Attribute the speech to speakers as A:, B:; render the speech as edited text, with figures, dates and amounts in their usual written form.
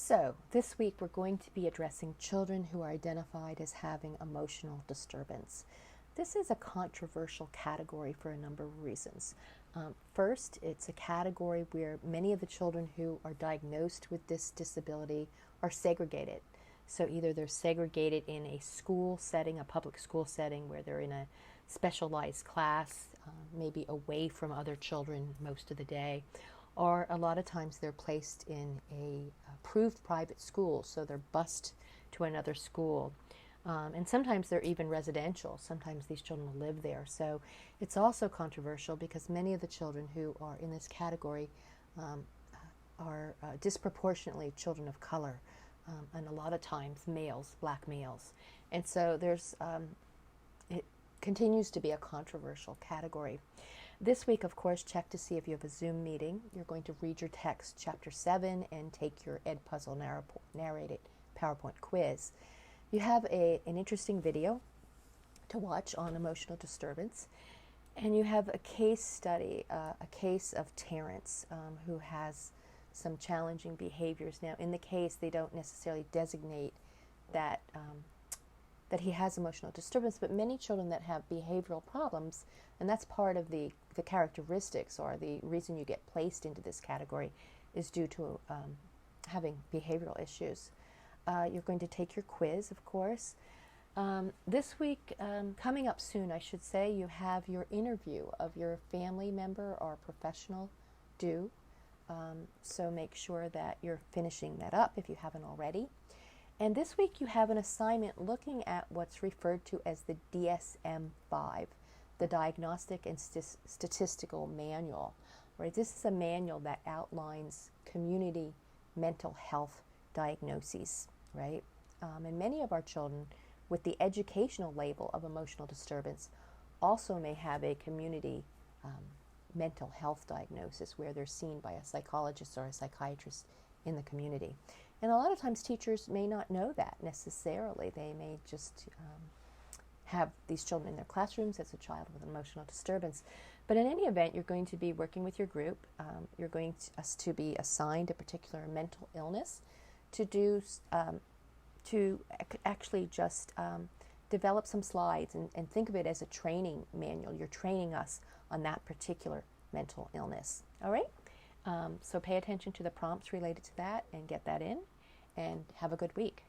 A: So, this week we're going to be addressing children who are identified as having emotional disturbance. This is a controversial category for a number of reasons. First, it's a category where many of the children who are diagnosed with this disability are segregated. So either they're segregated in a school setting, a public school setting, where they're in a specialized class, maybe away from other children most of the day, or a lot of times they're placed in a approved private school, so they're bused to another school. And sometimes they're even residential. Sometimes these children will live there. So it's also controversial because many of the children who are in this category are disproportionately children of color, and a lot of times males, black males. And so it continues to be a controversial category. This week, of course, check to see if you have a Zoom meeting. You're going to read your text, Chapter 7, and take your Edpuzzle narrated PowerPoint quiz. You have an interesting video to watch on emotional disturbance, and you have a case study, a case of Terrence, who has some challenging behaviors. Now, in the case, they don't necessarily designate that that he has emotional disturbance, but many children that have behavioral problems, and that's part of the characteristics or the reason you get placed into this category, is due to having behavioral issues. You're going to take your quiz, of course. This week, coming up soon, I should say, you have your interview of your family member or professional due. So make sure that you're finishing that up if you haven't already. And this week you have an assignment looking at what's referred to as the DSM-5, the Diagnostic and Statistical Manual. Right? This is a manual that outlines community mental health diagnoses. Right? And many of our children with the educational label of emotional disturbance also may have a community mental health diagnosis where they're seen by a psychologist or a psychiatrist in the community. And a lot of times teachers may not know that necessarily. They may just have these children in their classrooms as a child with emotional disturbance. But in any event, you're going to be working with your group. You're going to be assigned a particular mental illness to actually just develop some slides and think of it as a training manual. You're training us on that particular mental illness. All right? So pay attention to the prompts related to that and get that in, and have a good week.